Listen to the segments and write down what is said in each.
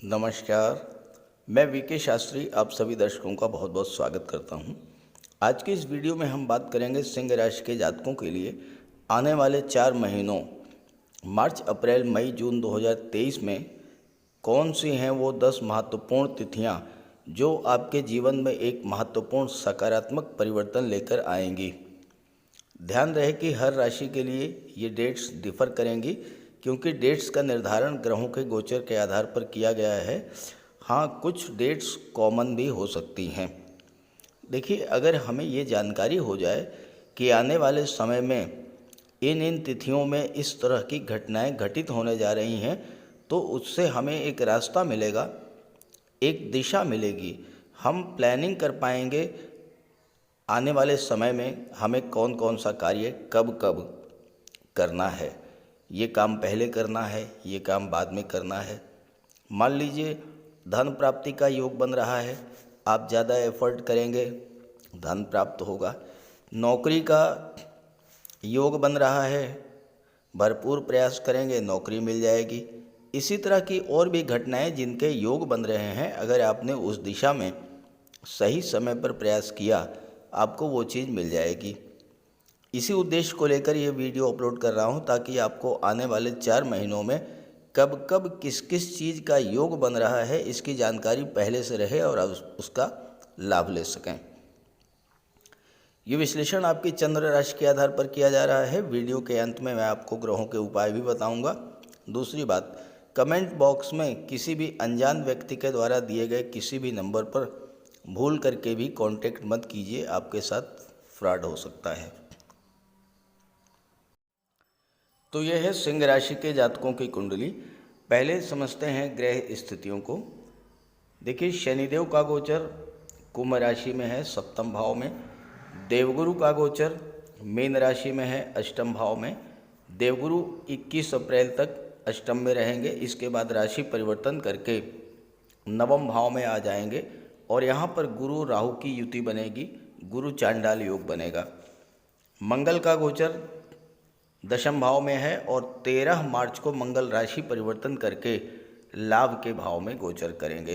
नमस्कार। मैं वीके शास्त्री आप सभी दर्शकों का बहुत बहुत स्वागत करता हूं। आज की इस वीडियो में हम बात करेंगे सिंह राशि के जातकों के लिए आने वाले 4 महीनों मार्च, अप्रैल, मई, जून 2023 में कौन सी हैं वो 10 महत्वपूर्ण तिथियां जो आपके जीवन में एक महत्वपूर्ण सकारात्मक परिवर्तन लेकर आएंगी। ध्यान रहे कि हर राशि के लिए ये डेट्स डिफ़र करेंगी क्योंकि डेट्स का निर्धारण ग्रहों के गोचर के आधार पर किया गया है। हाँ, कुछ डेट्स कॉमन भी हो सकती हैं। देखिए, अगर हमें ये जानकारी हो जाए कि आने वाले समय में इन तिथियों में इस तरह की घटनाएं घटित होने जा रही हैं, तो उससे हमें एक रास्ता मिलेगा, एक दिशा मिलेगी। हम प्लानिंग कर पाएंगे आने वाले समय में हमें कौन कौन सा कार्य कब कब करना है। ये काम पहले करना है, ये काम बाद में करना है। मान लीजिए धन प्राप्ति का योग बन रहा है, आप ज़्यादा एफर्ट करेंगे, धन प्राप्त होगा। नौकरी का योग बन रहा है, भरपूर प्रयास करेंगे, नौकरी मिल जाएगी। इसी तरह की और भी घटनाएं जिनके योग बन रहे हैं, अगर आपने उस दिशा में सही समय पर प्रयास किया, आपको वो चीज़ मिल जाएगी। इसी उद्देश्य को लेकर ये वीडियो अपलोड कर रहा हूँ ताकि आपको आने वाले 4 महीनों में कब कब किस किस चीज़ का योग बन रहा है इसकी जानकारी पहले से रहे और आप उसका लाभ ले सकें। ये विश्लेषण आपकी चंद्र राशि के आधार पर किया जा रहा है। वीडियो के अंत में मैं आपको ग्रहों के उपाय भी बताऊंगा। दूसरी बात, कमेंट बॉक्स में किसी भी अनजान व्यक्ति के द्वारा दिए गए किसी भी नंबर पर भूल करके भी कांटेक्ट मत कीजिए, आपके साथ फ्रॉड हो सकता है। तो यह है सिंह राशि के जातकों की कुंडली। पहले समझते हैं ग्रह स्थितियों को। देखिए, शनिदेव का गोचर कुंभ राशि में है, सप्तम भाव में। देवगुरु का गोचर मीन राशि में है, अष्टम भाव में। देवगुरु 21 अप्रैल तक अष्टम में रहेंगे, इसके बाद राशि परिवर्तन करके नवम भाव में आ जाएंगे और यहाँ पर गुरु राहु की युति बनेगी, गुरु चांडाल योग बनेगा। मंगल का गोचर दशम भाव में है और 13 मार्च को मंगल राशि परिवर्तन करके लाभ के भाव में गोचर करेंगे।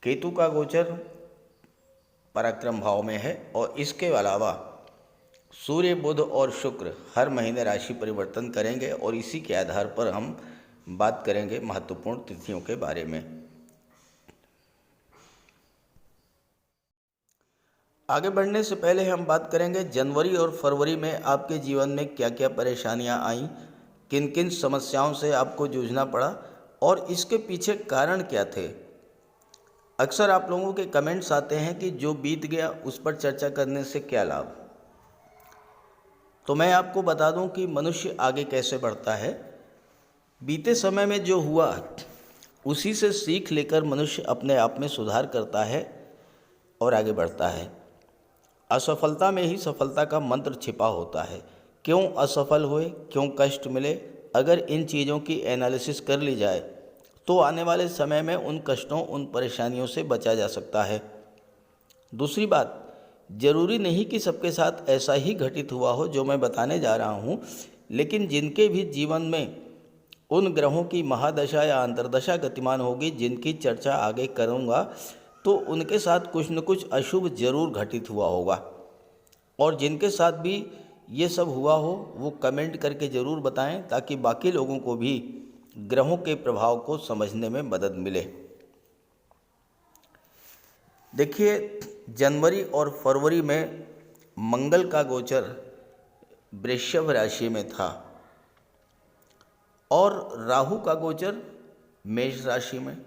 केतु का गोचर पराक्रम भाव में है और इसके अलावा सूर्य, बुध और शुक्र हर महीने राशि परिवर्तन करेंगे और इसी के आधार पर हम बात करेंगे महत्वपूर्ण तिथियों के बारे में। आगे बढ़ने से पहले हम बात करेंगे जनवरी और फरवरी में आपके जीवन में क्या क्या परेशानियां आईं, किन किन समस्याओं से आपको जूझना पड़ा और इसके पीछे कारण क्या थे। अक्सर आप लोगों के कमेंट्स आते हैं कि जो बीत गया उस पर चर्चा करने से क्या लाभ। तो मैं आपको बता दूं कि मनुष्य आगे कैसे बढ़ता है। बीते समय में जो हुआ उसी से सीख लेकर मनुष्य अपने आप में सुधार करता है और आगे बढ़ता है। असफलता में ही सफलता का मंत्र छिपा होता है। क्यों असफल हुए, क्यों कष्ट मिले, अगर इन चीज़ों की एनालिसिस कर ली जाए तो आने वाले समय में उन कष्टों, उन परेशानियों से बचा जा सकता है। दूसरी बात, जरूरी नहीं कि सबके साथ ऐसा ही घटित हुआ हो जो मैं बताने जा रहा हूँ, लेकिन जिनके भी जीवन में उन ग्रहों की महादशा या अंतर्दशा गतिमान होगी जिनकी चर्चा आगे करूँगा, तो उनके साथ कुछ न कुछ अशुभ जरूर घटित हुआ होगा। और जिनके साथ भी ये सब हुआ हो वो कमेंट करके ज़रूर बताएं ताकि बाकी लोगों को भी ग्रहों के प्रभाव को समझने में मदद मिले। देखिए, जनवरी और फरवरी में मंगल का गोचर वृषभ राशि में था और राहु का गोचर मेष राशि में।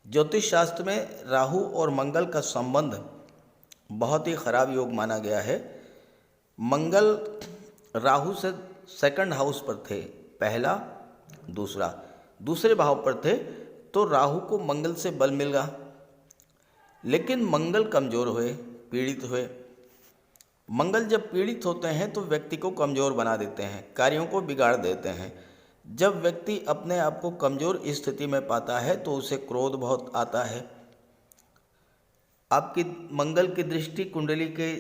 ज्योतिष शास्त्र में राहु और मंगल का संबंध बहुत ही खराब योग माना गया है। मंगल राहु से सेकंड हाउस पर थे, पहला दूसरा, दूसरे भाव पर थे, तो राहु को मंगल से बल मिला, लेकिन मंगल कमज़ोर हुए, पीड़ित हुए। मंगल जब पीड़ित होते हैं तो व्यक्ति को कमज़ोर बना देते हैं, कार्यों को बिगाड़ देते हैं। जब व्यक्ति अपने आप को कमज़ोर स्थिति में पाता है तो उसे क्रोध बहुत आता है। आपकी मंगल की दृष्टि कुंडली के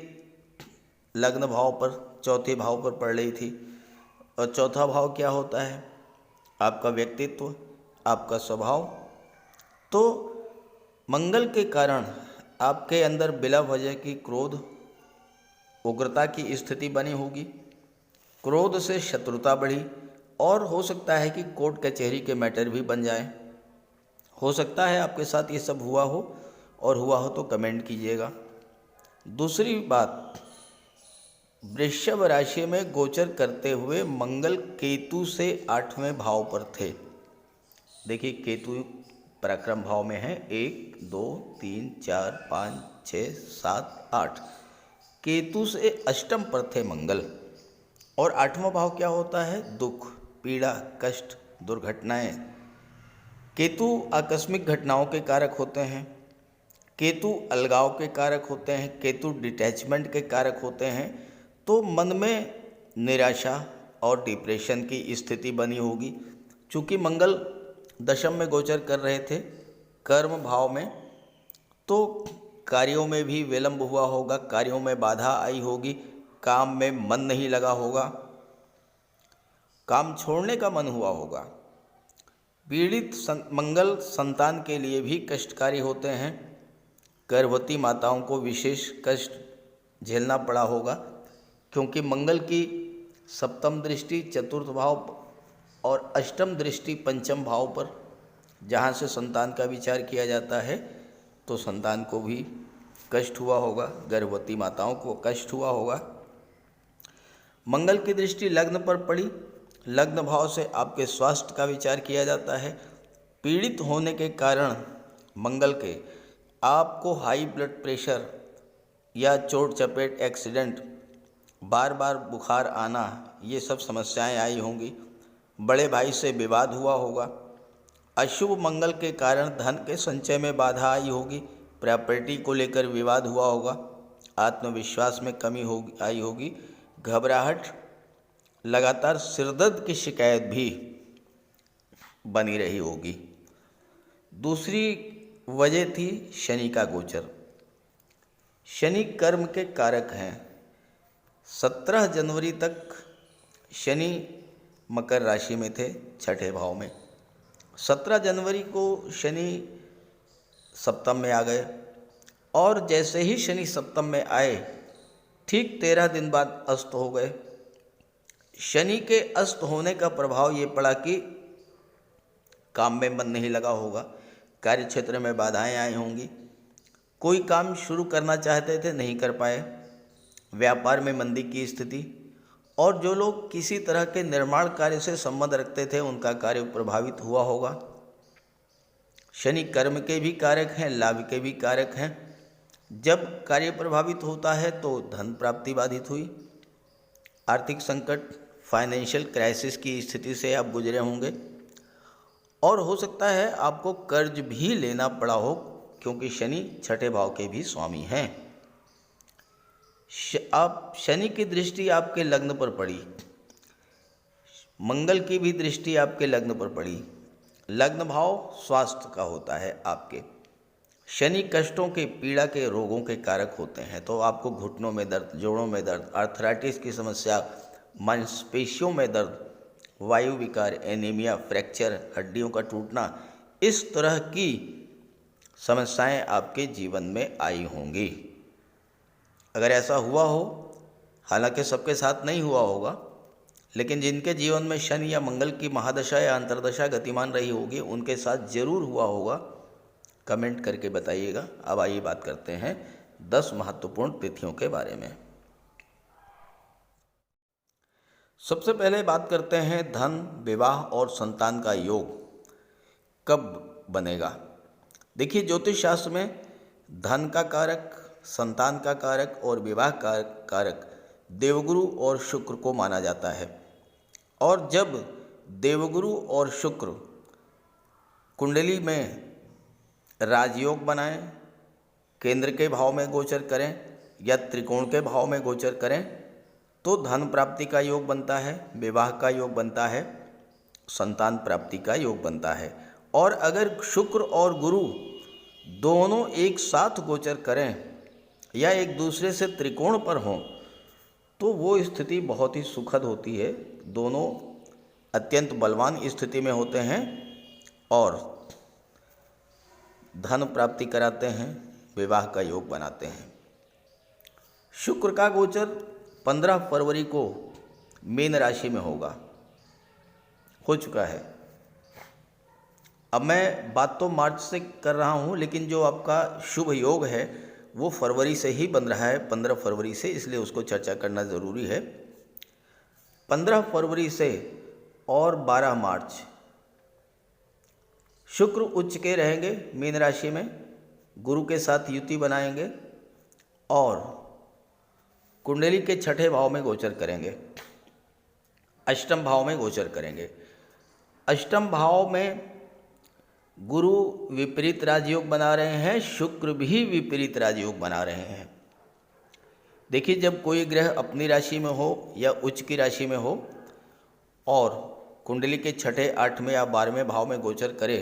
लग्न भाव पर, चौथे भाव पर पड़ रही थी और चौथा भाव क्या होता है? आपका व्यक्तित्व, आपका स्वभाव तो मंगल के कारण आपके अंदर बिला वजह की क्रोध, उग्रता की स्थिति बनी होगी, क्रोध से शत्रुता बढ़ी, और हो सकता है कि कोर्ट कचहरी के मैटर भी बन जाए। हो सकता है आपके साथ ये सब हुआ हो, और हुआ हो तो कमेंट कीजिएगा। दूसरी बात, वृषभ राशि में गोचर करते हुए मंगल केतु से 8वें भाव पर थे। देखिए केतु पराक्रम भाव में है, 1 2 3 4 5 6 7 8। केतु से अष्टम पर थे मंगल, और 8वां भाव क्या होता है? दुख, पीड़ा, कष्ट, दुर्घटनाएं। केतु आकस्मिक घटनाओं के कारक होते हैं, केतु अलगाव के कारक होते हैं, केतु डिटैचमेंट के कारक होते हैं। तो मन में निराशा और डिप्रेशन की स्थिति बनी होगी। चूँकि मंगल दशम में गोचर कर रहे थे कर्म भाव में, तो कार्यों में भी विलंब हुआ होगा, कार्यों में बाधा आई होगी, काम में मन नहीं लगा होगा, काम छोड़ने का मन हुआ होगा। पीड़ित मंगल संतान के लिए भी कष्टकारी होते हैं। गर्भवती माताओं को विशेष कष्ट झेलना पड़ा होगा, क्योंकि मंगल की सप्तम दृष्टि चतुर्थ भाव और अष्टम दृष्टि पंचम भाव पर, जहाँ से संतान का विचार किया जाता है, तो संतान को भी कष्ट हुआ होगा, गर्भवती माताओं को कष्ट हुआ होगा। मंगल की दृष्टि लग्न पर पड़ी, लग्न भाव से आपके स्वास्थ्य का विचार किया जाता है। पीड़ित होने के कारण मंगल के आपको हाई ब्लड प्रेशर या चोट चपेट, एक्सीडेंट, बार बार बुखार आना, ये सब समस्याएं आई होंगी। बड़े भाई से विवाद हुआ होगा। अशुभ मंगल के कारण धन के संचय में बाधा आई होगी, प्रॉपर्टी को लेकर विवाद हुआ होगा, आत्मविश्वास में कमी आई होगी, घबराहट, लगातार सिरदर्द की शिकायत भी बनी रही होगी। दूसरी वजह थी शनि का गोचर। शनि कर्म के कारक हैं। 17 जनवरी तक शनि मकर राशि में थे, छठे भाव में। 17 जनवरी को शनि सप्तम में आ गए, और जैसे ही शनि सप्तम में आए ठीक 13 दिन बाद अस्त हो गए। शनि के अस्त होने का प्रभाव ये पड़ा कि काम में मन नहीं लगा होगा, कार्य क्षेत्र में बाधाएं आई होंगी, कोई काम शुरू करना चाहते थे नहीं कर पाए, व्यापार में मंदी की स्थिति, और जो लोग किसी तरह के निर्माण कार्य से संबंध रखते थे उनका कार्य प्रभावित हुआ होगा। शनि कर्म के भी कारक हैं, लाभ के भी कारक हैं। जब कार्य प्रभावित होता है तो धन प्राप्ति बाधित हुई, आर्थिक संकट, फाइनेंशियल क्राइसिस की स्थिति से आप गुजरे होंगे, और हो सकता है आपको कर्ज भी लेना पड़ा हो, क्योंकि शनि छठे भाव के भी स्वामी हैं। आप शनि की दृष्टि आपके लग्न पर पड़ी, मंगल की भी दृष्टि आपके लग्न पर पड़ी। लग्न भाव स्वास्थ्य का होता है आपके। शनि कष्टों के, पीड़ा के, रोगों के कारक होते हैं। तो आपको घुटनों में दर्द, जोड़ों में दर्द, आर्थराइटिस की समस्या, मांसपेशियों में दर्द, वायु विकार, एनीमिया, फ्रैक्चर, हड्डियों का टूटना, इस तरह की समस्याएं आपके जीवन में आई होंगी। अगर ऐसा हुआ हो, हालांकि सबके साथ नहीं हुआ होगा, लेकिन जिनके जीवन में शनि या मंगल की महादशा या अंतर्दशा गतिमान रही होगी, उनके साथ जरूर हुआ होगा। कमेंट करके बताइएगा। अब आइए बात करते हैं 10 महत्वपूर्ण तिथियों के बारे में। सबसे पहले बात करते हैं धन, विवाह और संतान का योग कब बनेगा। देखिए, ज्योतिष शास्त्र में धन का कारक, संतान का कारक और विवाह का कारक देवगुरु और शुक्र को माना जाता है। और जब देवगुरु और शुक्र कुंडली में राजयोग बनाएं, केंद्र के भाव में गोचर करें या त्रिकोण के भाव में गोचर करें, तो धन प्राप्ति का योग बनता है, विवाह का योग बनता है, संतान प्राप्ति का योग बनता है। और अगर शुक्र और गुरु दोनों एक साथ गोचर करें या एक दूसरे से त्रिकोण पर हों, तो वो स्थिति बहुत ही सुखद होती है। दोनों अत्यंत बलवान स्थिति में होते हैं और धन प्राप्ति कराते हैं, विवाह का योग बनाते हैं। शुक्र का गोचर 15 फरवरी को मीन राशि में हो चुका है। अब मैं बात तो मार्च से कर रहा हूँ, लेकिन जो आपका शुभ योग है वो फरवरी से ही बन रहा है, 15 फरवरी से, इसलिए उसको चर्चा करना ज़रूरी है। 15 फरवरी से और 12 मार्च शुक्र उच्च के रहेंगे मीन राशि में, गुरु के साथ युति बनाएंगे और कुंडली के छठे भाव में गोचर करेंगे, अष्टम भाव में गोचर करेंगे। अष्टम भाव में गुरु विपरीत राजयोग बना रहे हैं, शुक्र भी विपरीत राजयोग बना रहे हैं। देखिए, जब कोई ग्रह अपनी राशि में हो या उच्च की राशि में हो और कुंडली के छठे, 8वें या 12वें भाव में गोचर करे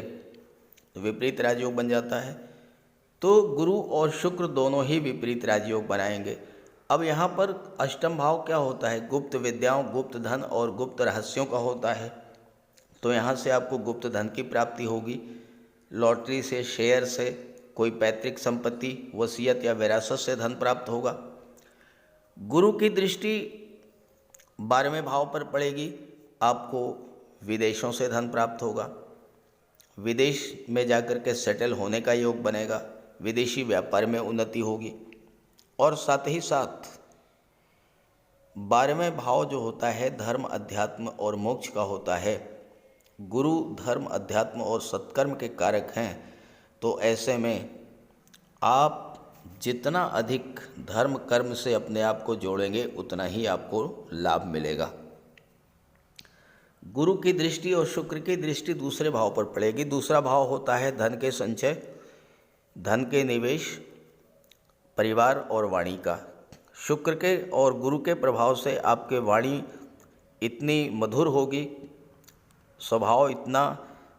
तो विपरीत राजयोग बन जाता है। तो गुरु और शुक्र दोनों ही विपरीत राजयोग बनाएंगे। अब यहाँ पर अष्टम भाव क्या होता है? गुप्त विद्याओं, गुप्त धन और गुप्त रहस्यों का होता है। तो यहाँ से आपको गुप्त धन की प्राप्ति होगी, लॉटरी से, शेयर से, कोई पैतृक संपत्ति, वसीयत या विरासत से धन प्राप्त होगा। गुरु की दृष्टि 12वें भाव पर पड़ेगी, आपको विदेशों से धन प्राप्त होगा, विदेश में जाकर के सेटल होने का योग बनेगा, विदेशी व्यापार में उन्नति होगी। और साथ ही साथ 12वें भाव जो होता है धर्म, अध्यात्म और मोक्ष का होता है। गुरु धर्म, अध्यात्म और सत्कर्म के कारक हैं, तो ऐसे में आप जितना अधिक धर्म कर्म से अपने आप को जोड़ेंगे उतना ही आपको लाभ मिलेगा। गुरु की दृष्टि और शुक्र की दृष्टि दूसरे भाव पर पड़ेगी। दूसरा भाव होता है धन के संचय, धन के निवेश, परिवार और वाणी का। शुक्र के और गुरु के प्रभाव से आपके वाणी इतनी मधुर होगी, स्वभाव इतना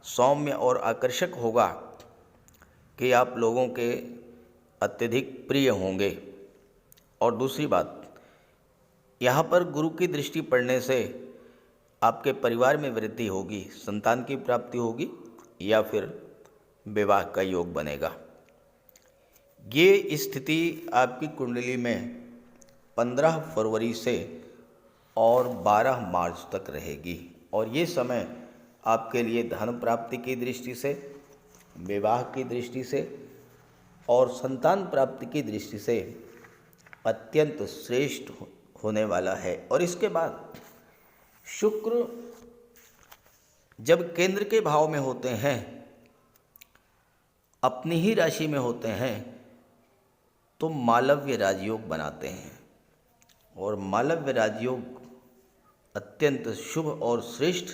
सौम्य और आकर्षक होगा कि आप लोगों के अत्यधिक प्रिय होंगे। और दूसरी बात, यहाँ पर गुरु की दृष्टि पड़ने से आपके परिवार में वृद्धि होगी, संतान की प्राप्ति होगी या फिर विवाह का योग बनेगा। ये स्थिति आपकी कुंडली में 15 फरवरी से और 12 मार्च तक रहेगी। और ये समय आपके लिए धन प्राप्ति की दृष्टि से, विवाह की दृष्टि से और संतान प्राप्ति की दृष्टि से अत्यंत श्रेष्ठ होने वाला है। और इसके बाद शुक्र जब केंद्र के भाव में होते हैं, अपनी ही राशि में होते हैं, तो मालव्य राजयोग बनाते हैं। और मालव्य राजयोग अत्यंत शुभ और श्रेष्ठ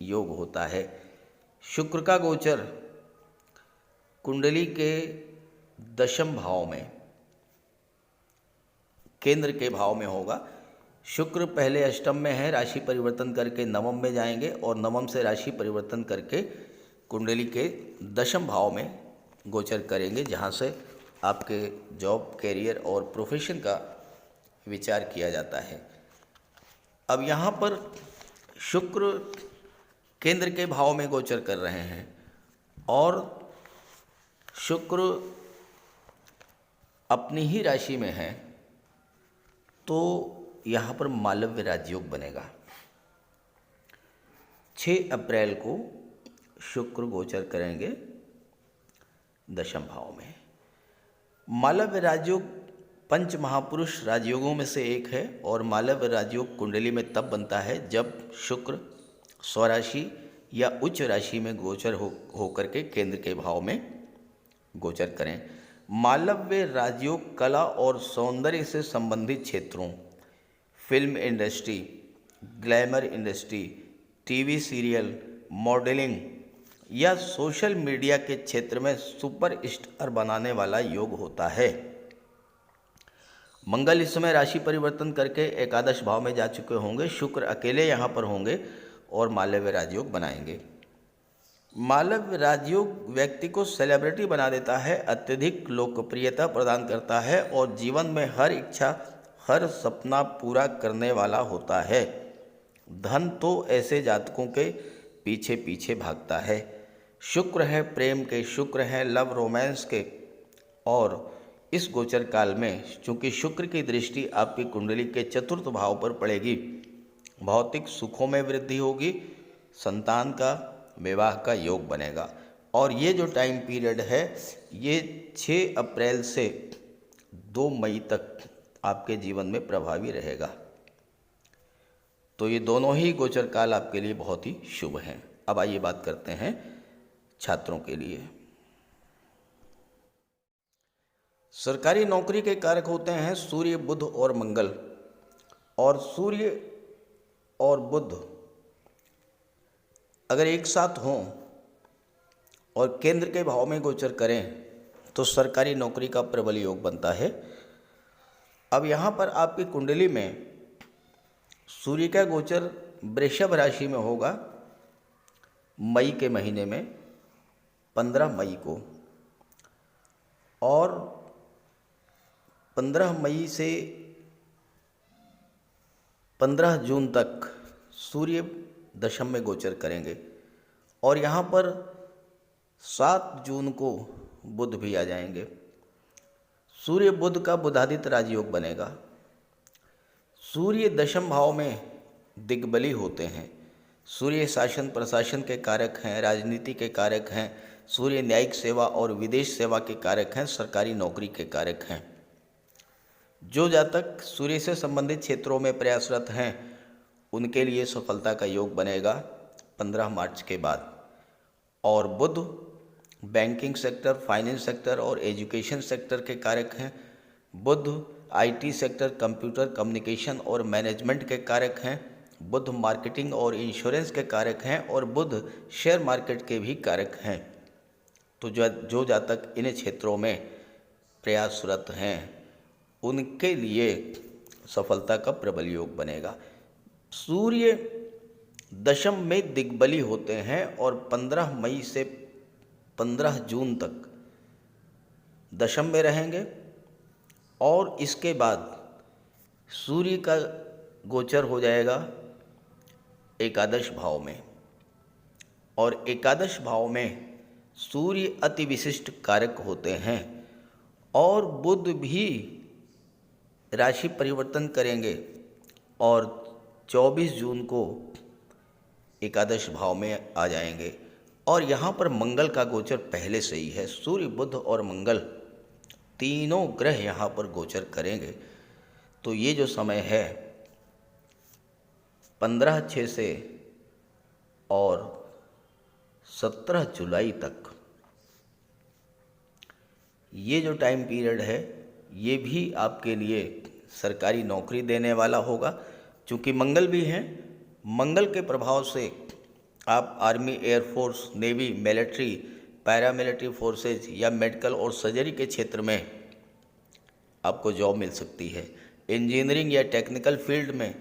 योग होता है। शुक्र का गोचर कुंडली के 10वें भाव में, केंद्र के भाव में होगा। शुक्र पहले अष्टम में है, राशि परिवर्तन करके नवम में जाएंगे और नवम से राशि परिवर्तन करके कुंडली के 10वें भाव में गोचर करेंगे, जहाँ से आपके जॉब, कैरियर और प्रोफेशन का विचार किया जाता है। अब यहाँ पर शुक्र केंद्र के भाव में गोचर कर रहे हैं और शुक्र अपनी ही राशि में है, तो यहाँ पर मालव्य राजयोग बनेगा। 6 अप्रैल को शुक्र गोचर करेंगे 10वें भाव में। मालव्य राजयोग पंच महापुरुष राजयोगों में से एक है और मालव्य राजयोग कुंडली में तब बनता है जब शुक्र स्वराशि या उच्च राशि में गोचर होकर के केंद्र के भाव में गोचर करें। मालव्य राजयोग कला और सौंदर्य से संबंधित क्षेत्रों, film industry, glamour industry, TV serial, modelling या सोशल मीडिया के क्षेत्र में सुपर स्टार बनाने वाला योग होता है। मंगल इस समय राशि परिवर्तन करके एकादश भाव में जा चुके होंगे। शुक्र अकेले यहाँ पर होंगे और मालव्य राजयोग बनाएंगे। मालव्य राजयोग व्यक्ति को सेलिब्रिटी बना देता है, अत्यधिक लोकप्रियता प्रदान करता है और जीवन में हर इच्छा, हर सपना पूरा करने वाला होता है। धन तो ऐसे जातकों के पीछे पीछे भागता है। शुक्र है प्रेम के, शुक्र है लव रोमांस के। और इस गोचर काल में चूंकि शुक्र की दृष्टि आपकी कुंडली के चतुर्थ भाव पर पड़ेगी, भौतिक सुखों में वृद्धि होगी, संतान का विवाह का योग बनेगा। और ये जो टाइम पीरियड है ये 6 अप्रैल से 2 मई तक आपके जीवन में प्रभावी रहेगा। तो ये दोनों ही गोचर काल आपके लिए बहुत ही शुभ हैं। अब आइए बात करते हैं छात्रों के लिए। सरकारी नौकरी के कारक होते हैं सूर्य, बुध और मंगल। और सूर्य और बुध अगर एक साथ हों और केंद्र के भाव में गोचर करें तो सरकारी नौकरी का प्रबल योग बनता है। अब यहाँ पर आपकी कुंडली में सूर्य का गोचर वृषभ राशि में होगा मई के महीने में 15 मई को, और 15 मई से 15 जून तक सूर्य दशम में गोचर करेंगे। और यहाँ पर 7 जून को बुध भी आ जाएंगे। सूर्य बुध का बुधादित्य राजयोग बनेगा। सूर्य दशम भाव में दिग्बली होते हैं। सूर्य शासन प्रशासन के कारक हैं, राजनीति के कारक हैं। सूर्य न्यायिक सेवा और विदेश सेवा के कारक हैं, सरकारी नौकरी के कारक हैं। जो जातक सूर्य से संबंधित क्षेत्रों में प्रयासरत हैं उनके लिए सफलता का योग बनेगा 15 मार्च के बाद। और बुध बैंकिंग सेक्टर, फाइनेंस सेक्टर और एजुकेशन सेक्टर के कारक हैं। बुध आईटी सेक्टर, कंप्यूटर कम्युनिकेशन और मैनेजमेंट के कारक हैं। बुध मार्केटिंग और इंश्योरेंस के कारक हैं। और बुध शेयर मार्केट के भी कारक हैं। तो जो जातक इन क्षेत्रों में प्रयासरत हैं उनके लिए सफलता का प्रबल योग बनेगा। सूर्य दशम में दिग्बली होते हैं और 15 मई से 15 जून तक दशम में रहेंगे। और इसके बाद सूर्य का गोचर हो जाएगा एकादश भाव में। और एकादश भाव में सूर्य अति विशिष्ट कारक होते हैं। और बुध भी राशि परिवर्तन करेंगे और 24 जून को एकादश भाव में आ जाएंगे। और यहाँ पर मंगल का गोचर पहले से ही है। सूर्य, बुध और मंगल तीनों ग्रह यहाँ पर गोचर करेंगे। तो ये जो समय है 15/6 से और 17 जुलाई तक, ये जो टाइम पीरियड है ये भी आपके लिए सरकारी नौकरी देने वाला होगा। चूँकि मंगल भी हैं, मंगल के प्रभाव से आप army, air force, navy, military, paramilitary forces या मेडिकल और सर्जरी के क्षेत्र में आपको जॉब मिल सकती है। इंजीनियरिंग या टेक्निकल फील्ड में,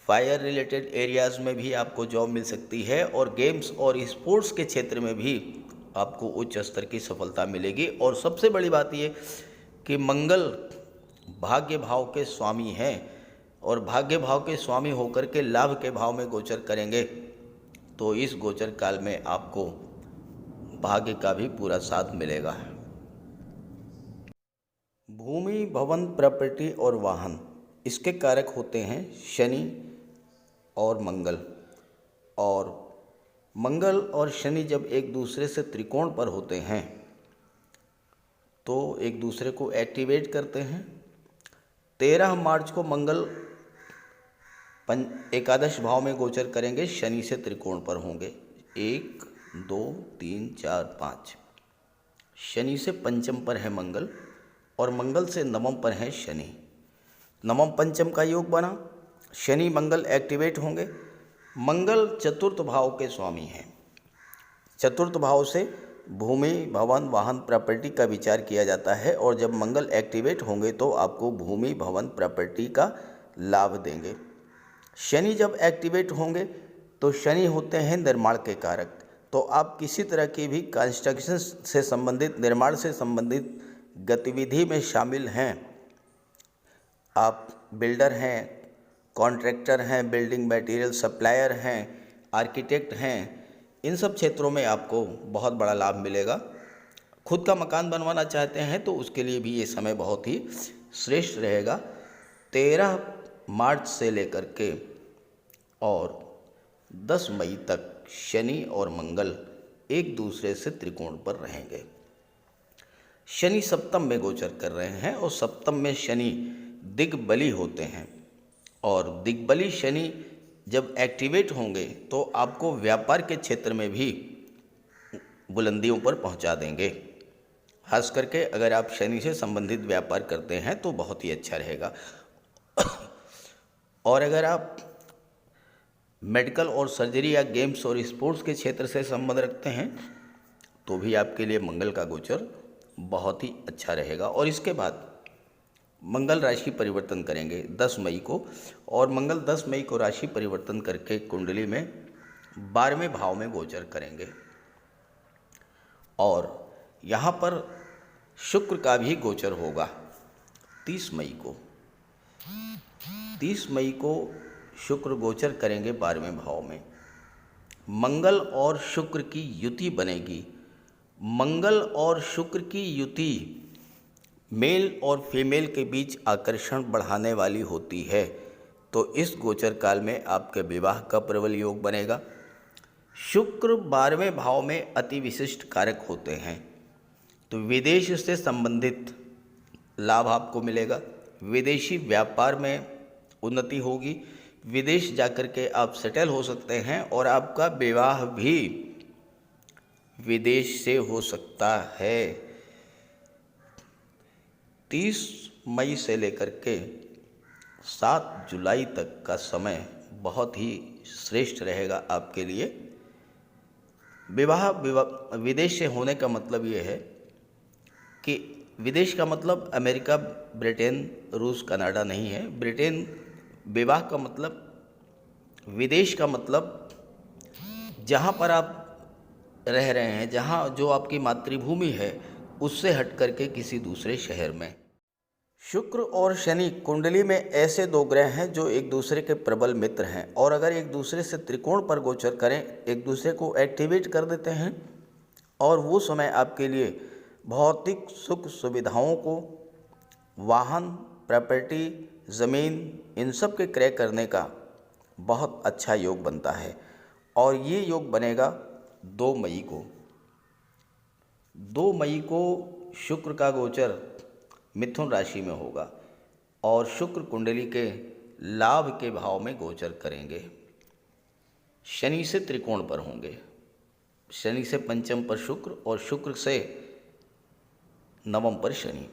फायर रिलेटेड एरियाज़ में भी आपको जॉब मिल सकती है। और गेम्स और स्पोर्ट्स के क्षेत्र में भी आपको उच्च स्तर की सफलता मिलेगी। और सबसे बड़ी बात ये कि मंगल भाग्य भाव के स्वामी हैं और भाग्य भाव के स्वामी होकर के लाभ के भाव में गोचर करेंगे। तो इस गोचर काल में आपको भाग्य का भी पूरा साथ मिलेगा। भूमि, भवन, प्रॉपर्टी और वाहन, इसके कारक होते हैं शनि और मंगल। और मंगल और शनि जब एक दूसरे से त्रिकोण पर होते हैं तो एक दूसरे को एक्टिवेट करते हैं। 13 मार्च को मंगल एकादश भाव में गोचर करेंगे, शनि से त्रिकोण पर होंगे। 1 2 3 4 5, शनि से पंचम पर है मंगल और मंगल से नवम पर है शनि। नवम पंचम का योग बना, शनि मंगल एक्टिवेट होंगे। मंगल चतुर्थ भाव के स्वामी हैं। चतुर्थ भाव से भूमि, भवन, वाहन, प्रॉपर्टी का विचार किया जाता है। और जब मंगल एक्टिवेट होंगे तो आपको भूमि, भवन, प्रॉपर्टी का लाभ देंगे। शनि जब एक्टिवेट होंगे तो शनि होते हैं निर्माण के कारक। तो आप किसी तरह की भी कंस्ट्रक्शन से संबंधित, निर्माण से संबंधित गतिविधि में शामिल हैं, आप बिल्डर हैं, कॉन्ट्रैक्टर हैं, बिल्डिंग मटेरियल सप्लायर हैं, आर्किटेक्ट हैं, इन सब क्षेत्रों में आपको बहुत बड़ा लाभ मिलेगा। खुद का मकान बनवाना चाहते हैं तो उसके लिए भी ये समय बहुत ही श्रेष्ठ रहेगा। 13 मार्च से लेकर के और 10 मई तक शनि और मंगल एक दूसरे से त्रिकोण पर रहेंगे। शनि सप्तम में गोचर कर रहे हैं और सप्तम में शनि दिग्बली होते हैं, और दिग्बली शनि जब एक्टिवेट होंगे तो आपको व्यापार के क्षेत्र में भी बुलंदियों पर पहुंचा देंगे। खास करके अगर आप शनि से संबंधित व्यापार करते हैं तो बहुत ही अच्छा रहेगा। और अगर आप मेडिकल और सर्जरी या गेम्स और स्पोर्ट्स के क्षेत्र से संबंध रखते हैं तो भी आपके लिए मंगल का गोचर बहुत ही अच्छा रहेगा। और इसके बाद मंगल राशि परिवर्तन करेंगे 10 मई को, और मंगल 10 मई को राशि परिवर्तन करके कुंडली में 12वें भाव में गोचर करेंगे। और यहाँ पर शुक्र का भी गोचर होगा 30 मई को। 30 मई को शुक्र गोचर करेंगे 12वें भाव में। मंगल और शुक्र की युति बनेगी। मंगल और शुक्र की युति मेल और फीमेल के बीच आकर्षण बढ़ाने वाली होती है, तो इस गोचर काल में आपके विवाह का प्रबल योग बनेगा। शुक्र 12वें भाव में अति विशिष्ट कारक होते हैं, तो विदेश से संबंधित लाभ आपको मिलेगा। विदेशी व्यापार में उन्नति होगी। विदेश जाकर के आप सेटल हो सकते हैं और आपका विवाह भी विदेश से हो सकता है। 30 मई से लेकर के 7 जुलाई तक का समय बहुत ही श्रेष्ठ रहेगा आपके लिए। विवाह विदेश से होने का मतलब ये है कि विदेश का मतलब अमेरिका, ब्रिटेन, रूस, कनाडा नहीं है। ब्रिटेन विवाह का मतलब, विदेश का मतलब जहाँ पर आप रह रहे हैं, जहाँ जो आपकी मातृभूमि है, उससे हट करके किसी दूसरे शहर में। शुक्र और शनि कुंडली में ऐसे दो ग्रह हैं जो एक दूसरे के प्रबल मित्र हैं, और अगर एक दूसरे से त्रिकोण पर गोचर करें, एक दूसरे को एक्टिवेट कर देते हैं, और वो समय आपके लिए भौतिक सुख सुविधाओं को, वाहन, प्रॉपर्टी, ज़मीन, इन सब के क्रय करने का बहुत अच्छा योग बनता है। और ये योग बनेगा 2 मई को। 2 मई को शुक्र का गोचर मिथुन राशि में होगा और शुक्र कुंडली के लाभ के भाव में गोचर करेंगे। शनि से त्रिकोण पर होंगे, शनि से पंचम पर शुक्र और शुक्र से नवम पर शनि।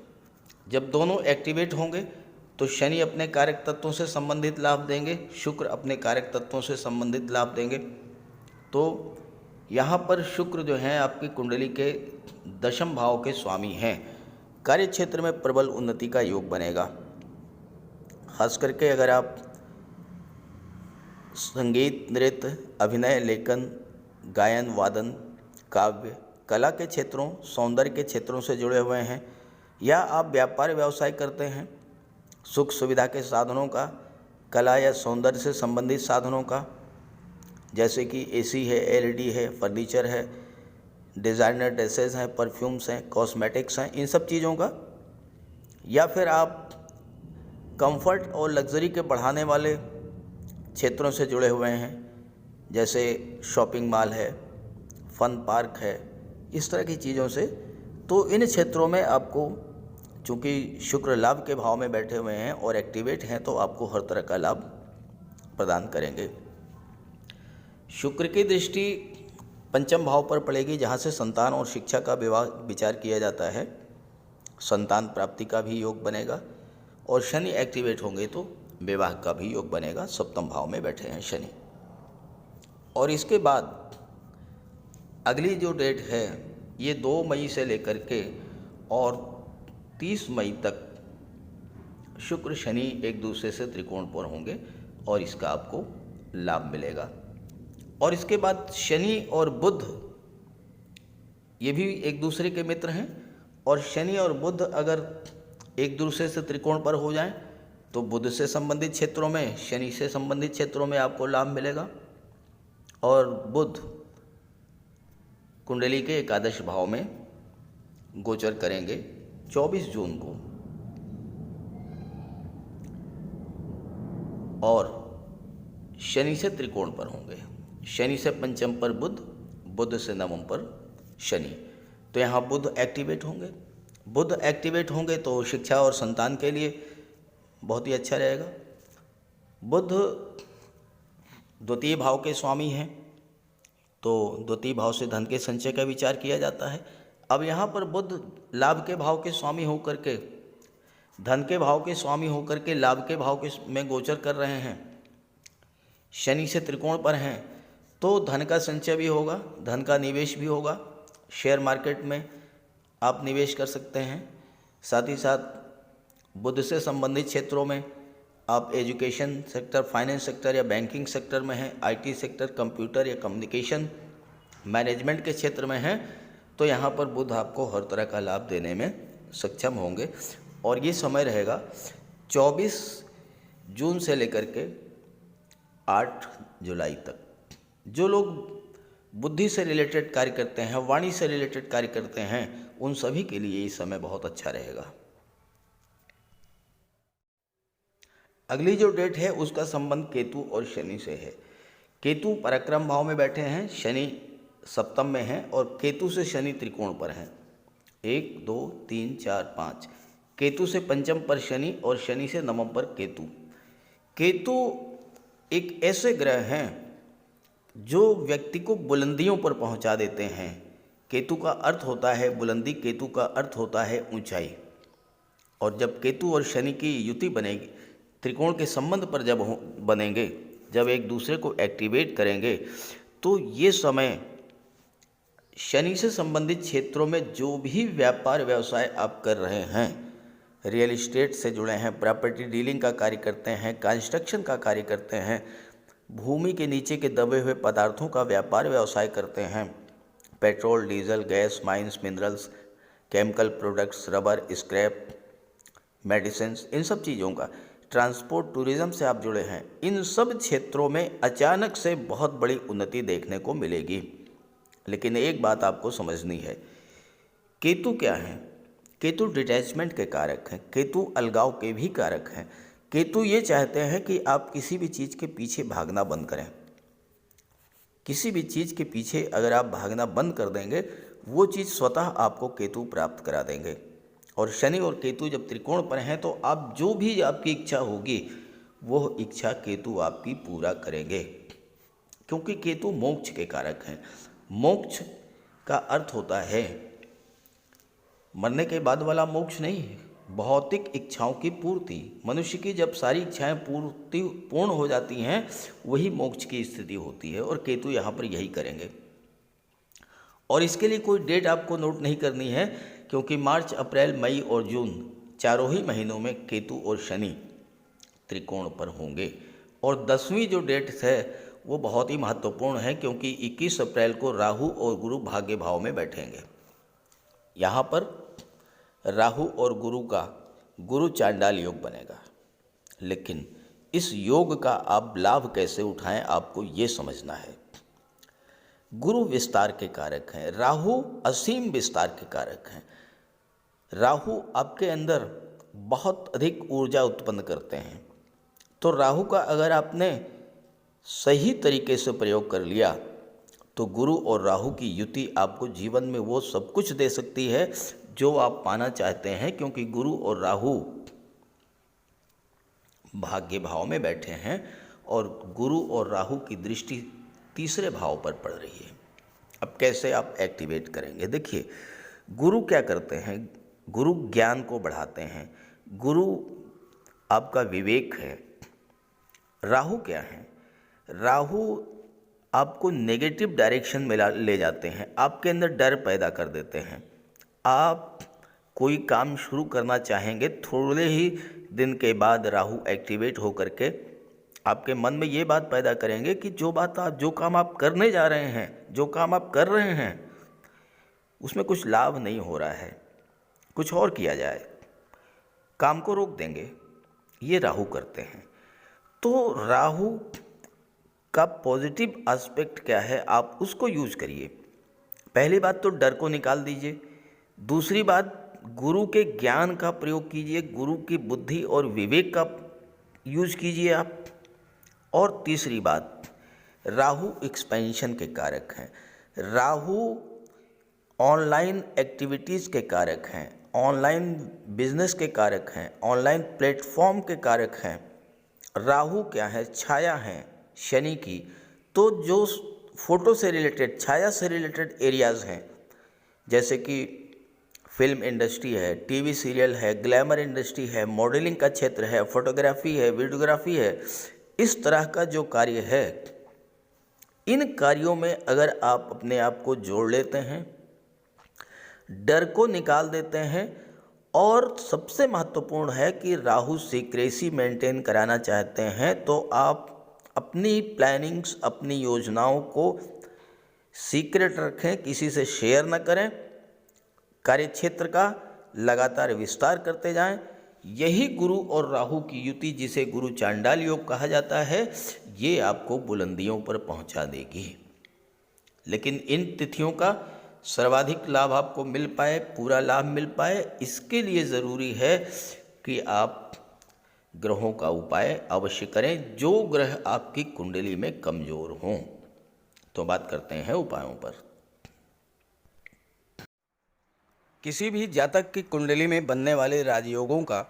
जब दोनों एक्टिवेट होंगे तो शनि अपने कारक तत्वों से संबंधित लाभ देंगे, शुक्र अपने कारक तत्वों से संबंधित लाभ देंगे। तो यहाँ पर शुक्र जो हैं आपकी कुंडली के 10वें भाव के स्वामी हैं। कार्य क्षेत्र में प्रबल उन्नति का योग बनेगा। खास करके अगर आप संगीत, नृत्य, अभिनय, लेखन, गायन, वादन, काव्य, कला के क्षेत्रों, सौंदर्य के क्षेत्रों से जुड़े हुए हैं, या आप व्यापार व्यवसाय करते हैं, सुख सुविधा के साधनों का, कला या सौंदर्य से संबंधित साधनों का, जैसे कि एसी है, एलईडी है, फर्नीचर है, डिज़ाइनर ड्रेसेस हैं, परफ्यूम्स हैं, कॉस्मेटिक्स हैं, इन सब चीज़ों का, या फिर आप कंफर्ट और लग्जरी के बढ़ाने वाले क्षेत्रों से जुड़े हुए हैं, जैसे शॉपिंग मॉल है, फन पार्क है, इस तरह की चीज़ों से। तो इन क्षेत्रों में आपको, चूँकि शुक्र लाभ के भाव में बैठे हुए हैं और एक्टिवेट हैं, तो आपको हर तरह का लाभ प्रदान करेंगे। शुक्र की दृष्टि पंचम भाव पर पड़ेगी, जहाँ से संतान और शिक्षा का विचार किया जाता है। संतान प्राप्ति का भी योग बनेगा, और शनि एक्टिवेट होंगे तो विवाह का भी योग बनेगा। सप्तम भाव में बैठे हैं शनि। और इसके बाद अगली जो डेट है ये 2 मई से लेकर के और 30 मई तक शुक्र शनि एक दूसरे से त्रिकोण पर होंगे और इसका आपको लाभ मिलेगा। और इसके बाद शनि और बुध ये भी एक दूसरे के मित्र हैं, और शनि और बुध अगर एक दूसरे से त्रिकोण पर हो जाएं तो बुध से संबंधित क्षेत्रों में, शनि से संबंधित क्षेत्रों में आपको लाभ मिलेगा। और बुध कुंडली के एकादश भाव में गोचर करेंगे 24 जून को, और शनि से त्रिकोण पर होंगे। शनि से पंचम पर बुध, बुध से नवम पर शनि। तो यहाँ बुध एक्टिवेट होंगे। बुध एक्टिवेट होंगे तो शिक्षा और संतान के लिए बहुत ही अच्छा रहेगा। बुध द्वितीय भाव के स्वामी हैं, तो द्वितीय भाव से धन के संचय का विचार किया जाता है। अब यहाँ पर बुध लाभ के भाव के स्वामी होकर के, धन के भाव के स्वामी होकर के लाभ के भाव के में गोचर कर रहे हैं, शनि से त्रिकोण पर हैं, तो धन का संचय भी होगा, धन का निवेश भी होगा। शेयर मार्केट में आप निवेश कर सकते हैं। साथ ही साथ बुध से संबंधित क्षेत्रों में आप एजुकेशन सेक्टर, फाइनेंस सेक्टर या बैंकिंग सेक्टर में हैं, आईटी सेक्टर, कंप्यूटर या कम्युनिकेशन मैनेजमेंट के क्षेत्र में हैं, तो यहाँ पर बुध आपको हर तरह का लाभ देने में सक्षम होंगे। और ये समय रहेगा 24 जून से लेकर के 8 जुलाई तक। जो लोग बुद्धि से रिलेटेड कार्य करते हैं, वाणी से रिलेटेड कार्य करते हैं, उन सभी के लिए ये समय बहुत अच्छा रहेगा। अगली जो डेट है उसका संबंध केतु और शनि से है। केतु पराक्रम भाव में बैठे हैं, शनि सप्तम में हैं, और केतु से शनि त्रिकोण पर हैं। 1 2 3 4 5। केतु से पंचम पर शनि और शनि से नवम पर केतु। केतु एक ऐसे ग्रह हैं जो व्यक्ति को बुलंदियों पर पहुंचा देते हैं। केतु का अर्थ होता है बुलंदी, केतु का अर्थ होता है ऊंचाई। और जब केतु और शनि की युति बनेगी, त्रिकोण के संबंध पर जब बनेंगे, जब एक दूसरे को एक्टिवेट करेंगे, तो ये समय शनि से संबंधित क्षेत्रों में जो भी व्यापार व्यवसाय आप कर रहे हैं, रियल इस्टेट से जुड़े हैं, प्रॉपर्टी डीलिंग का कार्य करते हैं, कंस्ट्रक्शन का कार्य करते हैं, भूमि के नीचे के दबे हुए पदार्थों का व्यापार व्यवसाय करते हैं, petrol, diesel, gas, mines, minerals, chemical products, rubber, scrap, medicines, इन सब चीज़ों का, ट्रांसपोर्ट, टूरिज़्म से आप जुड़े हैं, इन सब क्षेत्रों में अचानक से बहुत बड़ी उन्नति देखने को मिलेगी। लेकिन एक बात आपको समझनी है, केतु क्या है? केतु डिटैचमेंट के कारक हैं, केतु अलगाव के भी कारक हैं। केतु ये चाहते हैं कि आप किसी भी चीज़ के पीछे भागना बंद करें। किसी भी चीज़ के पीछे अगर आप भागना बंद कर देंगे, वो चीज़ स्वतः आपको केतु प्राप्त करा देंगे। और शनि और केतु जब त्रिकोण पर हैं, तो आप जो भी आपकी इच्छा होगी, वो इच्छा केतु आपकी पूरा करेंगे, क्योंकि केतु मोक्ष के कारक हैं। मोक्ष का अर्थ होता है मरने के बाद वाला मोक्ष नहीं, भौतिक इच्छाओं की पूर्ति। मनुष्य की जब सारी इच्छाएं पूर्ण हो जाती हैं, वही मोक्ष की स्थिति होती है, और केतु यहाँ पर यही करेंगे। और इसके लिए कोई डेट आपको नोट नहीं करनी है, क्योंकि मार्च, अप्रैल, मई और जून चारों ही महीनों में केतु और शनि त्रिकोण पर होंगे। और 10वीं जो डेट है वो बहुत ही महत्वपूर्ण है, क्योंकि 21 अप्रैल को राहु और गुरु भाग्य भाव में बैठेंगे। यहाँ पर राहु और गुरु का गुरु चांडाल योग बनेगा। लेकिन इस योग का आप लाभ कैसे उठाएं, आपको ये समझना है। गुरु विस्तार के कारक हैं, राहु असीम विस्तार के कारक हैं। राहु आपके अंदर बहुत अधिक ऊर्जा उत्पन्न करते हैं। तो राहु का अगर आपने सही तरीके से प्रयोग कर लिया, तो गुरु और राहु की युति आपको जीवन में वो सब कुछ दे सकती है जो आप पाना चाहते हैं, क्योंकि गुरु और राहु भाग्य भाव में बैठे हैं और गुरु और राहु की दृष्टि तीसरे भाव पर पड़ रही है। अब कैसे आप एक्टिवेट करेंगे? देखिए, गुरु क्या करते हैं? गुरु ज्ञान को बढ़ाते हैं, गुरु आपका विवेक है। राहु क्या है? राहु आपको नेगेटिव डायरेक्शन में ले जाते हैं, आपके अंदर डर पैदा कर देते हैं। आप कोई काम शुरू करना चाहेंगे, थोड़े ही दिन के बाद राहु एक्टिवेट होकर के आपके मन में ये बात पैदा करेंगे कि जो काम आप करने जा रहे हैं, जो काम आप कर रहे हैं, उसमें कुछ लाभ नहीं हो रहा है, कुछ और किया जाए, काम को रोक देंगे। ये राहु करते हैं। तो राहु का पॉजिटिव एस्पेक्ट क्या है, आप उसको यूज करिए। पहली बात तो डर को निकाल दीजिए। दूसरी बात, गुरु के ज्ञान का प्रयोग कीजिए, गुरु की बुद्धि और विवेक का यूज कीजिए आप। और तीसरी बात, राहु एक्सपेंशन के कारक हैं। राहु ऑनलाइन एक्टिविटीज़ के कारक हैं, ऑनलाइन बिजनेस के कारक हैं, ऑनलाइन प्लेटफॉर्म के कारक हैं। राहु क्या है? छाया है शनि की। तो जो फोटो से रिलेटेड, छाया से रिलेटेड एरियाज़ हैं, जैसे कि फिल्म इंडस्ट्री है, टीवी सीरियल है, ग्लैमर इंडस्ट्री है, मॉडलिंग का क्षेत्र है, फोटोग्राफी है, वीडियोग्राफी है, इस तरह का जो कार्य है, इन कार्यों में अगर आप अपने आप को जोड़ लेते हैं, डर को निकाल देते हैं, और सबसे महत्वपूर्ण है कि राहु सीक्रेसी मेंटेन कराना चाहते हैं, तो आप अपनी प्लानिंग्स, अपनी योजनाओं को सीक्रेट रखें, किसी से शेयर न करें, कार्यक्षेत्र का लगातार विस्तार करते जाएं। यही गुरु और राहु की युति, जिसे गुरु चांडाल योग कहा जाता है, ये आपको बुलंदियों पर पहुंचा देगी। लेकिन इन तिथियों का सर्वाधिक लाभ आपको मिल पाए, पूरा लाभ मिल पाए, इसके लिए ज़रूरी है कि आप ग्रहों का उपाय अवश्य करें, जो ग्रह आपकी कुंडली में कमज़ोर हों। तो बात करते हैं उपायों पर। किसी भी जातक की कुंडली में बनने वाले राजयोगों का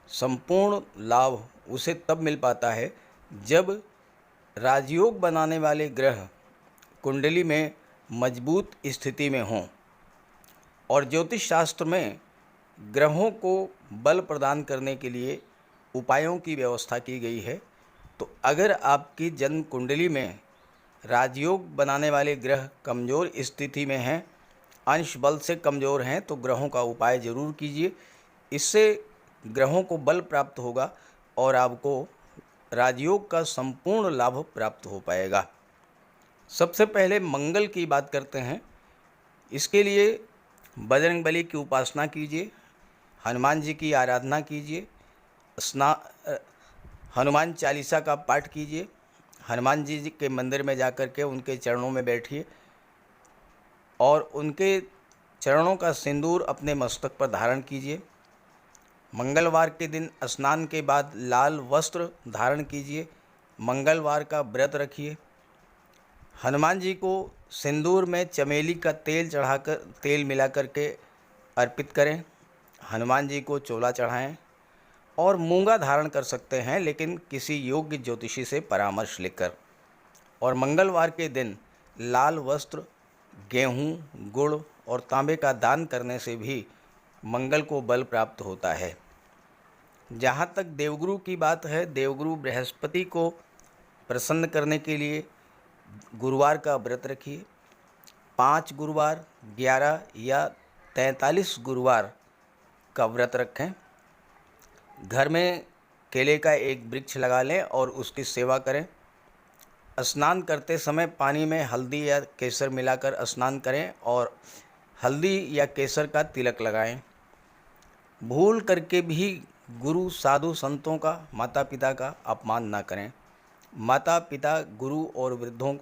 संपूर्ण लाभ उसे तब मिल पाता है जब राजयोग बनाने वाले ग्रह कुंडली में मजबूत स्थिति में हों। और ज्योतिष शास्त्र में ग्रहों को बल प्रदान करने के लिए उपायों की व्यवस्था की गई है। तो अगर आपकी जन्म कुंडली में राजयोग बनाने वाले ग्रह कमज़ोर स्थिति में हैं, अंश बल से कमज़ोर हैं, तो ग्रहों का उपाय ज़रूर कीजिए। इससे ग्रहों को बल प्राप्त होगा और आपको राजयोग का संपूर्ण लाभ प्राप्त हो पाएगा। सबसे पहले मंगल की बात करते हैं। इसके लिए बजरंगबली की उपासना कीजिए, हनुमान जी की आराधना कीजिए, हनुमान चालीसा का पाठ कीजिए, हनुमान जी के मंदिर में जाकर के उनके चरणों में बैठिए और उनके चरणों का सिंदूर अपने मस्तक पर धारण कीजिए। मंगलवार के दिन स्नान के बाद लाल वस्त्र धारण कीजिए, मंगलवार का व्रत रखिए। हनुमान जी को सिंदूर में चमेली का तेल चढ़ाकर, तेल मिला करके अर्पित करें। हनुमान जी को चोला चढ़ाएं और मूंगा धारण कर सकते हैं, लेकिन किसी योग्य ज्योतिषी से परामर्श लेकर। और मंगलवार के दिन लाल वस्त्र, गेहूँ, गुड़ और तांबे का दान करने से भी मंगल को बल प्राप्त होता है। जहाँ तक देवगुरु की बात है, देवगुरु बृहस्पति को प्रसन्न करने के लिए गुरुवार का व्रत रखिए। 5 गुरुवार, 11 या 43 गुरुवार का व्रत रखें। घर में केले का एक वृक्ष लगा लें और उसकी सेवा करें। स्नान करते समय पानी में हल्दी या केसर मिलाकर स्नान करें और हल्दी या केसर का तिलक लगाएं। भूल करके भी गुरु, साधु, संतों का, माता पिता का अपमान ना करें। माता पिता, गुरु और वृद्धों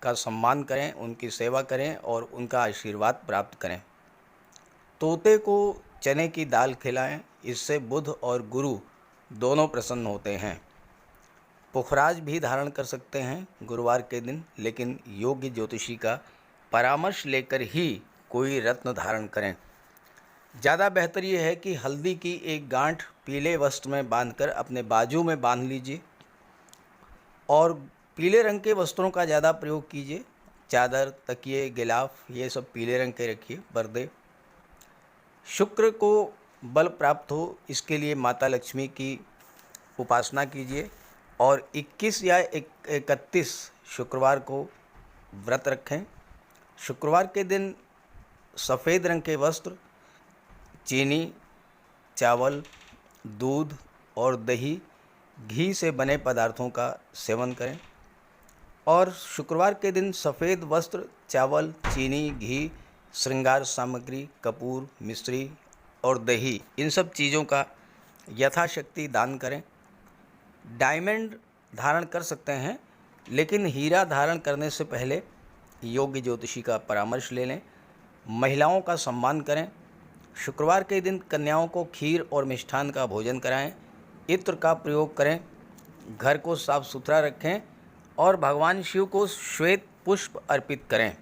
का सम्मान करें, उनकी सेवा करें और उनका आशीर्वाद प्राप्त करें। तोते को चने की दाल खिलाएं, इससे बुध और गुरु दोनों प्रसन्न होते हैं। पुखराज भी धारण कर सकते हैं गुरुवार के दिन, लेकिन योग्य ज्योतिषी का परामर्श लेकर ही कोई रत्न धारण करें। ज़्यादा बेहतर ये है कि हल्दी की एक गांठ पीले वस्त्र में बांधकर अपने बाजू में बांध लीजिए और पीले रंग के वस्त्रों का ज़्यादा प्रयोग कीजिए। चादर, तकिए, गिलाफ, ये सब पीले रंग के रखिए, पर्दे। शुक्र को बल प्राप्त हो, इसके लिए माता लक्ष्मी की उपासना कीजिए और 21 या 31 शुक्रवार को व्रत रखें। शुक्रवार के दिन सफ़ेद रंग के वस्त्र, चीनी, चावल, दूध और दही, घी से बने पदार्थों का सेवन करें। और शुक्रवार के दिन सफ़ेद वस्त्र, चावल, चीनी, घी, श्रृंगार सामग्री, कपूर, मिश्री और दही, इन सब चीज़ों का यथाशक्ति दान करें। डायमंड धारण कर सकते हैं, लेकिन हीरा धारण करने से पहले योग्य ज्योतिषी का परामर्श ले लें। महिलाओं का सम्मान करें। शुक्रवार के दिन कन्याओं को खीर और मिष्ठान का भोजन कराएं। इत्र का प्रयोग करें। घर को साफ सुथरा रखें और भगवान शिव को श्वेत पुष्प अर्पित करें।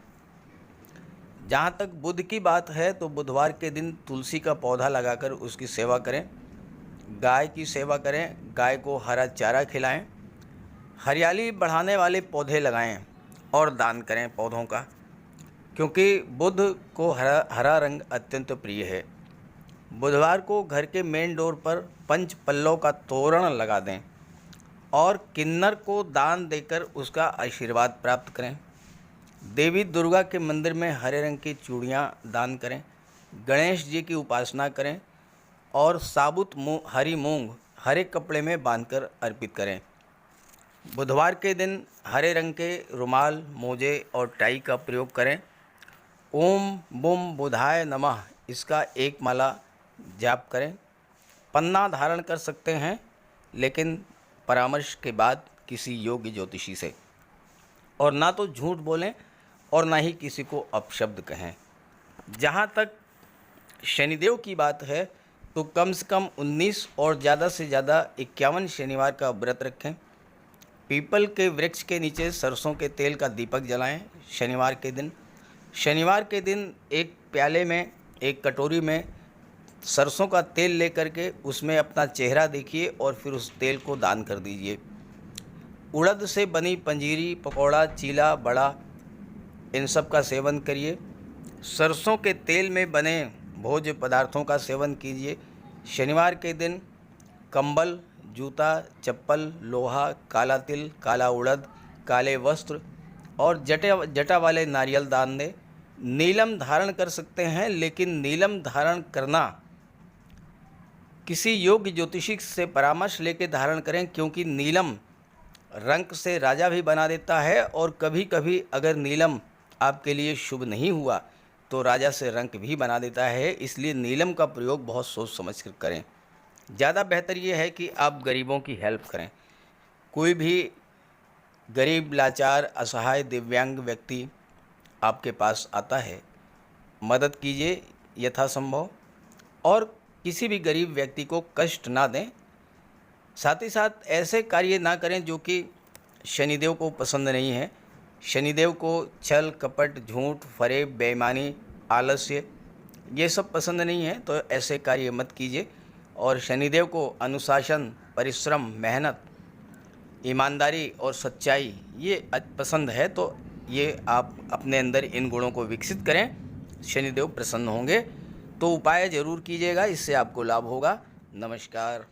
जहाँ तक बुध की बात है तो बुधवार के दिन तुलसी का पौधा लगाकर उसकी सेवा करें। गाय की सेवा करें। गाय को हरा चारा खिलाएं। हरियाली बढ़ाने वाले पौधे लगाएं और दान करें पौधों का, क्योंकि बुध को हरा रंग अत्यंत प्रिय है। बुधवार को घर के मेन डोर पर पंच पल्लव का तोरण लगा दें और किन्नर को दान देकर उसका आशीर्वाद प्राप्त करें। देवी दुर्गा के मंदिर में हरे रंग की चूड़ियाँ दान करें। गणेश जी की उपासना करें और साबुत हरी मूंग हरे कपड़े में बांधकर अर्पित करें। बुधवार के दिन हरे रंग के रुमाल, मोजे और टाई का प्रयोग करें। ओम बुम बुधाय नमः इसका एक माला जाप करें। पन्ना धारण कर सकते हैं, लेकिन परामर्श के बाद किसी योग्य ज्योतिषी से। और ना तो झूठ बोलें और ना ही किसी को अपशब्द कहें। जहाँ तक शनिदेव की बात है तो कम से कम 19 और ज़्यादा से ज़्यादा 51 शनिवार का व्रत रखें। पीपल के वृक्ष के नीचे सरसों के तेल का दीपक जलाएं शनिवार के दिन। शनिवार के दिन एक प्याले में, एक कटोरी में सरसों का तेल लेकर के उसमें अपना चेहरा देखिए और फिर उस तेल को दान कर दीजिए। उड़द से बनी पंजीरी, पकौड़ा, चीला, बड़ा, इन सब का सेवन करिए। सरसों के तेल में बने भोज्य पदार्थों का सेवन कीजिए। शनिवार के दिन कंबल, जूता, चप्पल, लोहा, काला तिल, काला उड़द, काले वस्त्र और जटा वाले नारियल दान दें। नीलम धारण कर सकते हैं, लेकिन नीलम धारण करना किसी योग्य ज्योतिषी से परामर्श लेकर धारण करें, क्योंकि नीलम रंग से राजा भी बना देता है और कभी कभी अगर नीलम आपके लिए शुभ नहीं हुआ तो राजा से रंक भी बना देता है। इसलिए नीलम का प्रयोग बहुत सोच समझ कर करें। ज़्यादा बेहतर ये है कि आप गरीबों की हेल्प करें। कोई भी गरीब, लाचार, असहाय, दिव्यांग व्यक्ति आपके पास आता है, मदद कीजिए यथासंभव और किसी भी गरीब व्यक्ति को कष्ट ना दें। साथ ही साथ ऐसे कार्य ना करें जो कि शनिदेव को पसंद नहीं है। शनिदेव को छल, कपट, झूठ, फरेब, बेईमानी, आलस्य ये सब पसंद नहीं है, तो ऐसे कार्य मत कीजिए। और शनिदेव को अनुशासन, परिश्रम, मेहनत, ईमानदारी और सच्चाई ये पसंद है, तो ये आप अपने अंदर इन गुणों को विकसित करें, शनिदेव प्रसन्न होंगे। तो उपाय ज़रूर कीजिएगा, इससे आपको लाभ होगा। नमस्कार।